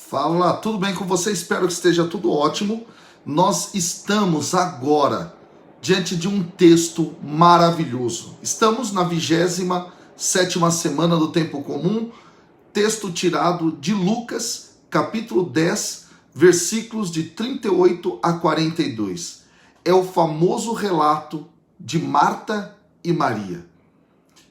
Fala, tudo bem com você? Espero que esteja tudo ótimo. Nós estamos agora diante de um texto maravilhoso. Estamos na 27ª semana do Tempo Comum, texto tirado de Lucas, capítulo 10, versículos de 38 a 42. É o famoso relato de Marta e Maria.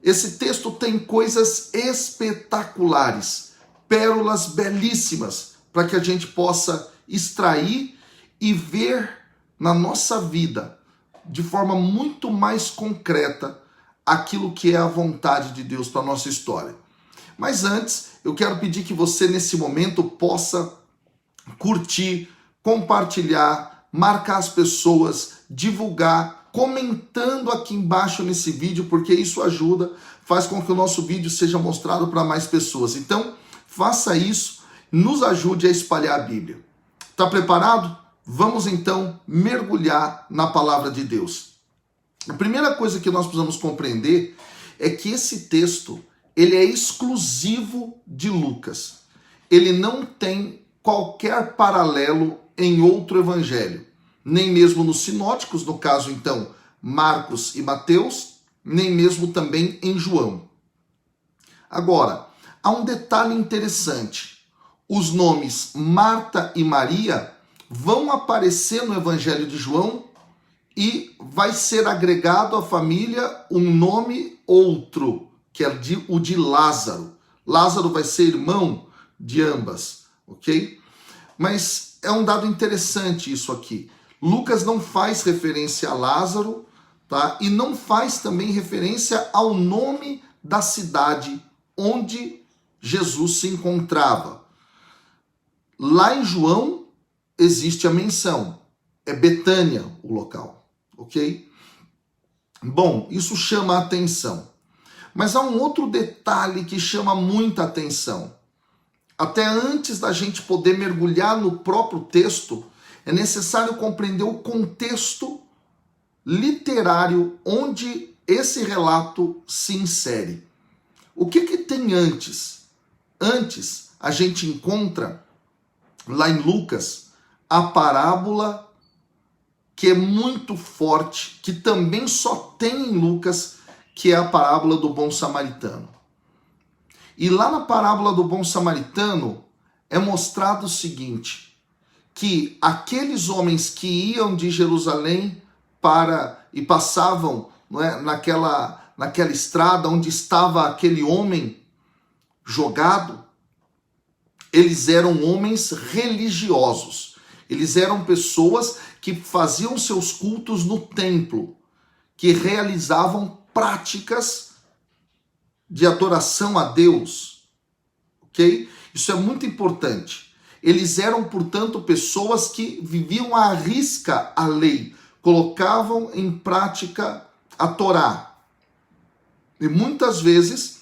Esse texto tem coisas espetaculares, pérolas belíssimas, para que a gente possa extrair e ver na nossa vida, de forma muito mais concreta, aquilo que é a vontade de Deus para a nossa história. Mas antes, eu quero pedir que você, nesse momento, possa curtir, compartilhar, marcar as pessoas, divulgar, comentando aqui embaixo nesse vídeo, porque isso ajuda, faz com que o nosso vídeo seja mostrado para mais pessoas. Então, faça isso, nos ajude a espalhar a Bíblia. Está preparado? Vamos então mergulhar na palavra de Deus. A primeira coisa que nós precisamos compreender é que esse texto, ele é exclusivo de Lucas. Ele não tem qualquer paralelo em outro evangelho, nem mesmo nos sinóticos, no caso então Marcos e Mateus, nem mesmo também em João. Agora, há um detalhe interessante. Os nomes Marta e Maria vão aparecer no Evangelho de João e vai ser agregado à família um nome outro, que é o de Lázaro. Lázaro vai ser irmão de ambas, ok? Mas é um dado interessante isso aqui. Lucas não faz referência a Lázaro, tá? E não faz também referência ao nome da cidade onde Jesus se encontrava. Lá em João existe a menção, é Betânia o local, ok? Bom, isso chama a atenção. Mas há um outro detalhe que chama muita atenção. Até antes da gente poder mergulhar no próprio texto, é necessário compreender o contexto literário onde esse relato se insere. O que tem antes? Antes, a gente encontra, lá em Lucas, a parábola que é muito forte, que também só tem em Lucas, que é a parábola do bom samaritano. E lá na parábola do bom samaritano é mostrado o seguinte, que aqueles homens que iam de Jerusalém e passavam, não é, naquela estrada onde estava aquele homem jogado, eles eram homens religiosos. Eles eram pessoas que faziam seus cultos no templo, que realizavam práticas de adoração a Deus, ok? Isso é muito importante. Eles eram, portanto, pessoas que viviam à risca a lei, colocavam em prática a Torá. E muitas vezes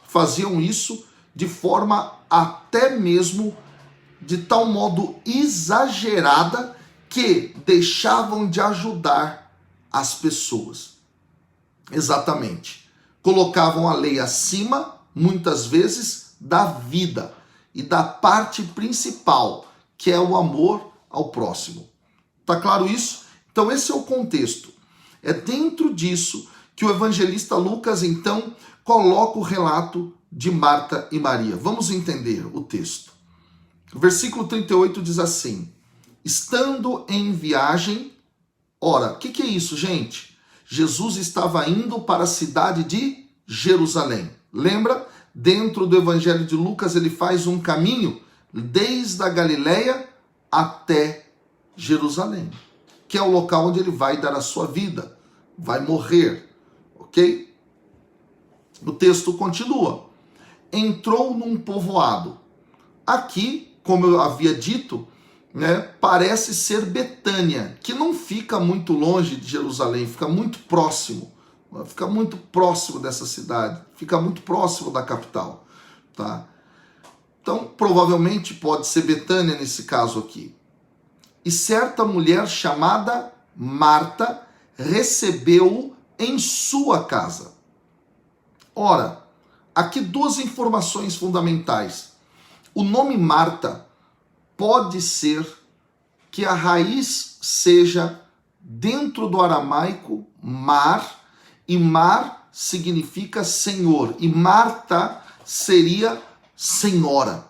faziam isso de forma até mesmo de tal modo exagerada que deixavam de ajudar as pessoas. Exatamente. Colocavam a lei acima, muitas vezes, da vida e da parte principal, que é o amor ao próximo. Tá claro isso? Então esse é o contexto. É dentro disso que o evangelista Lucas, então, coloca o relato de Marta e Maria. Vamos entender o texto. O versículo 38 diz assim: estando em viagem, ora, o que é isso, gente? Jesus estava indo para a cidade de Jerusalém. Lembra? Dentro do Evangelho de Lucas, ele faz um caminho desde a Galileia até Jerusalém, que é o local onde ele vai dar a sua vida, vai morrer, ok? O texto continua. Entrou num povoado. Aqui, como eu havia dito, né, parece ser Betânia, que não fica muito longe de Jerusalém, fica muito próximo dessa cidade, fica muito próximo da capital, tá? Então, provavelmente pode ser Betânia nesse caso aqui. E certa mulher chamada Marta recebeu-o em sua casa. Ora, aqui duas informações fundamentais. O nome Marta pode ser que a raiz seja, dentro do aramaico, mar, e mar significa senhor, e Marta seria senhora.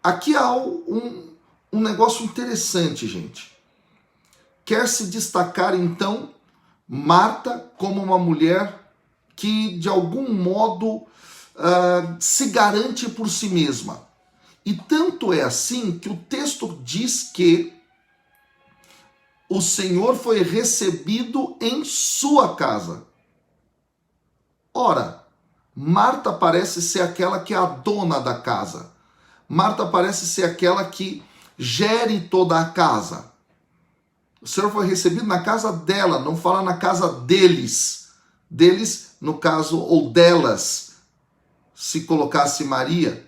Aqui há um negócio interessante, gente. Quer se destacar, então, Marta como uma mulher que, de algum modo, se garante por si mesma. E tanto é assim que o texto diz que o Senhor foi recebido em sua casa. Ora, Marta parece ser aquela que é a dona da casa. Marta parece ser aquela que gere toda a casa. O Senhor foi recebido na casa dela, não fala na casa deles. Deles, no caso, ou delas, se colocasse Maria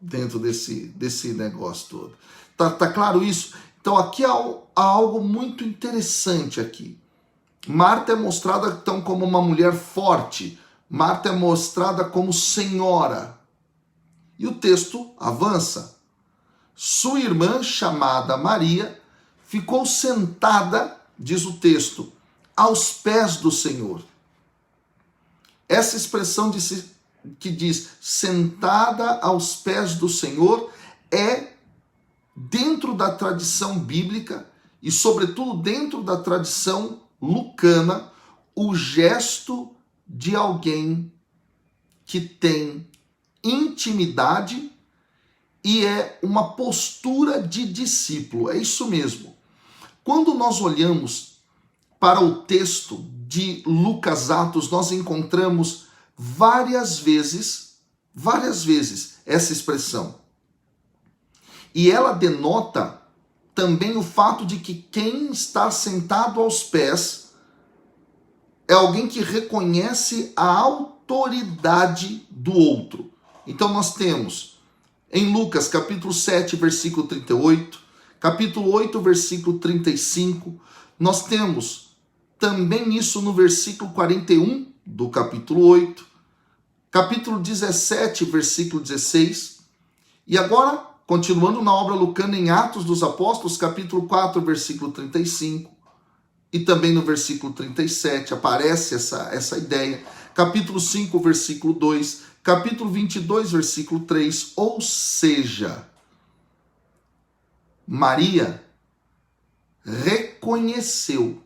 dentro desse negócio todo. Tá claro isso? Então aqui há algo muito interessante aqui. Marta é mostrada então como uma mulher forte. Marta é mostrada como senhora. E o texto avança. Sua irmã, chamada Maria, ficou sentada, diz o texto, aos pés do Senhor. Essa expressão que diz sentada aos pés do Senhor é, dentro da tradição bíblica e sobretudo dentro da tradição lucana, o gesto de alguém que tem intimidade e é uma postura de discípulo. É isso mesmo. Quando nós olhamos para o texto de Lucas Atos, nós encontramos várias vezes essa expressão. E ela denota também o fato de que quem está sentado aos pés é alguém que reconhece a autoridade do outro. Então nós temos em Lucas capítulo 7, versículo 38, capítulo 8, versículo 35, nós temos também isso no versículo 41 do capítulo 8, capítulo 17, versículo 16, e agora, continuando na obra lucana em Atos dos Apóstolos, capítulo 4, versículo 35, e também no versículo 37 aparece essa ideia, capítulo 5, versículo 2, capítulo 22, versículo 3, ou seja, Maria reconheceu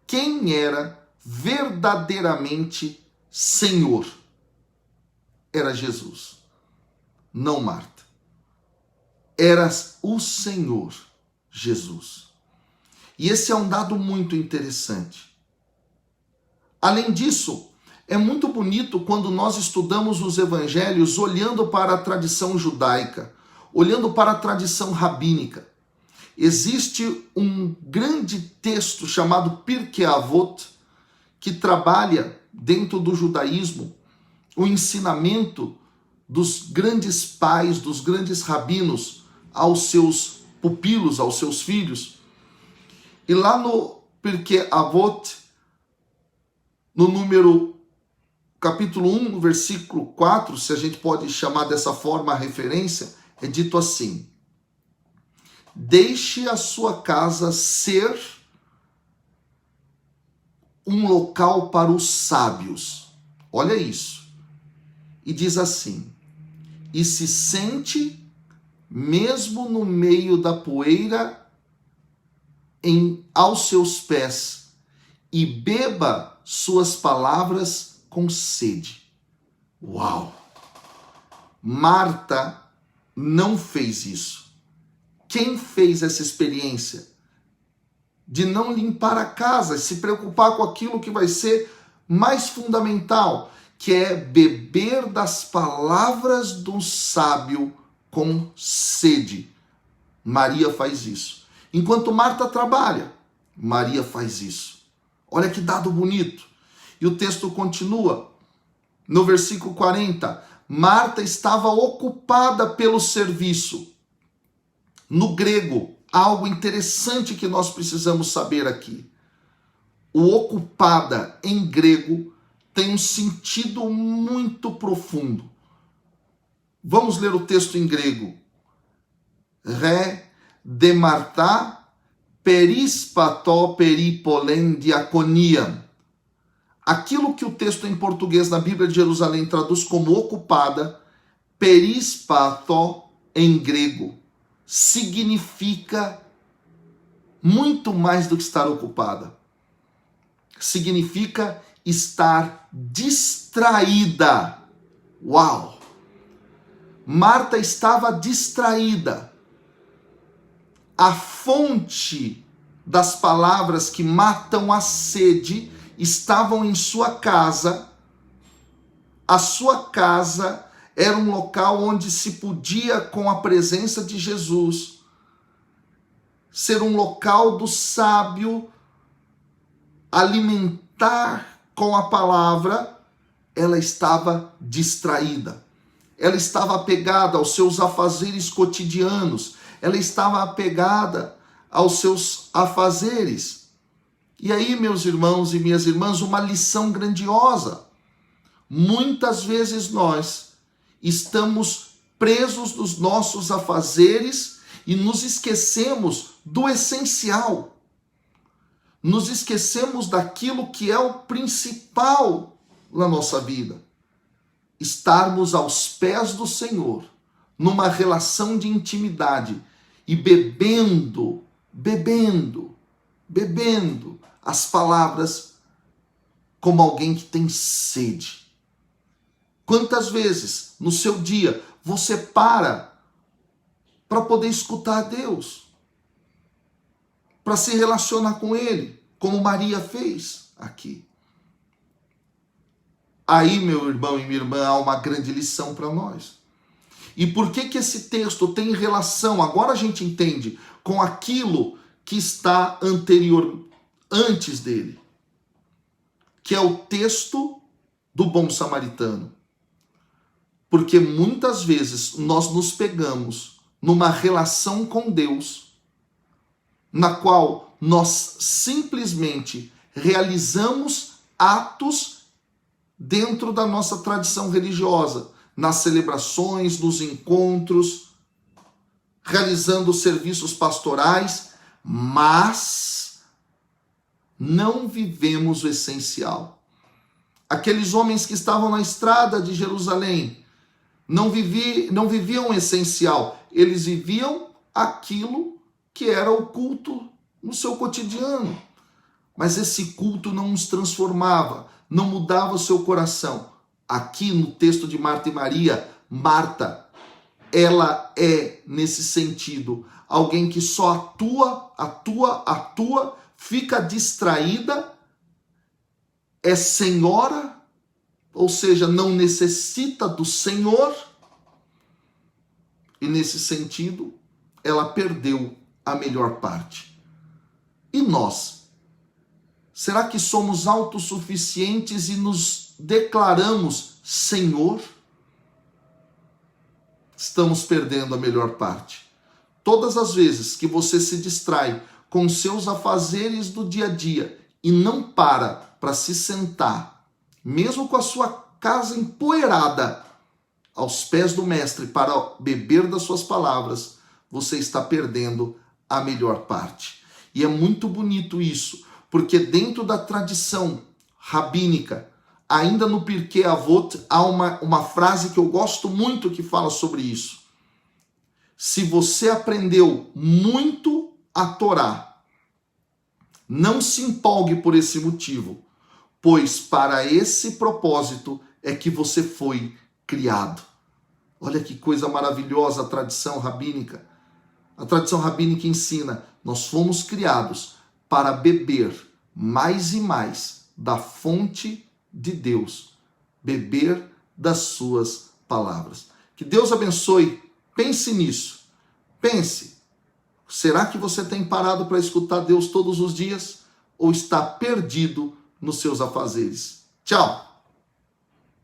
quem era verdadeiramente Senhor. Era Jesus, não Marta. Era o Senhor Jesus. E esse é um dado muito interessante. Além disso, é muito bonito quando nós estudamos os evangelhos olhando para a tradição judaica, olhando para a tradição rabínica. Existe um grande texto chamado Pirkei Avot, que trabalha dentro do judaísmo o ensinamento dos grandes pais, dos grandes rabinos aos seus pupilos, aos seus filhos. E lá no Pirkei Avot, no número capítulo 1, no versículo 4, se a gente pode chamar dessa forma a referência, é dito assim: deixe a sua casa ser um local para os sábios. Olha isso. E diz assim: e se sente mesmo no meio da poeira aos seus pés, e beba suas palavras com sede. Uau! Marta não fez isso. Quem fez essa experiência de não limpar a casa, se preocupar com aquilo que vai ser mais fundamental, que é beber das palavras do sábio com sede? Maria faz isso. Enquanto Marta trabalha, Maria faz isso. Olha que dado bonito. E o texto continua. No versículo 40, Marta estava ocupada pelo serviço. No grego, algo interessante que nós precisamos saber aqui. O ocupada em grego tem um sentido muito profundo. Vamos ler o texto em grego. re demartá perispató peripolen diaconiam. Aquilo que o texto em português na Bíblia de Jerusalém traduz como ocupada, perispató em grego, significa muito mais do que estar ocupada. Significa estar distraída. Uau! Marta estava distraída. A fonte das palavras que matam a sede estavam em sua casa. A sua casa era um local onde se podia, com a presença de Jesus, ser um local do sábio, alimentar com a palavra. Ela estava distraída. Ela estava apegada aos seus afazeres cotidianos. Ela estava apegada aos seus afazeres. E aí, meus irmãos e minhas irmãs, uma lição grandiosa. Muitas vezes nós estamos presos nos nossos afazeres e nos esquecemos do essencial. Nos esquecemos daquilo que é o principal na nossa vida. Estarmos aos pés do Senhor, numa relação de intimidade e bebendo as palavras como alguém que tem sede. Quantas vezes no seu dia você para poder escutar a Deus, para se relacionar com Ele, como Maria fez aqui? Aí, meu irmão e minha irmã, há uma grande lição para nós. E por que esse texto tem relação, agora a gente entende, com aquilo que está antes dele, que é o texto do bom samaritano. Porque muitas vezes nós nos pegamos numa relação com Deus, na qual nós simplesmente realizamos atos dentro da nossa tradição religiosa, nas celebrações, nos encontros, realizando serviços pastorais, mas não vivemos o essencial. Aqueles homens que estavam na estrada de Jerusalém não viviam o essencial, eles viviam aquilo que era o culto no seu cotidiano. Mas esse culto não os transformava, não mudava o seu coração. Aqui no texto de Marta e Maria, Marta, ela é, nesse sentido, alguém que só atua, fica distraída, é senhora, ou seja, não necessita do Senhor, e nesse sentido, ela perdeu a melhor parte. E nós? Será que somos autossuficientes e nos declaramos Senhor? Estamos perdendo a melhor parte. Todas as vezes que você se distrai com seus afazeres do dia a dia e não para se sentar, mesmo com a sua casa empoeirada, aos pés do Mestre para beber das suas palavras, você está perdendo a melhor parte. E é muito bonito isso, porque dentro da tradição rabínica, ainda no Pirkei Avot, há uma frase que eu gosto muito que fala sobre isso. Se você aprendeu muito a Torá, não se empolgue por esse motivo, pois para esse propósito é que você foi criado. Olha que coisa maravilhosa a tradição rabínica. A tradição rabínica ensina, nós fomos criados para beber mais e mais da fonte de Deus, beber das suas palavras. Que Deus abençoe, pense nisso, pense, será que você tem parado para escutar Deus todos os dias ou está perdido nos seus afazeres? Tchau!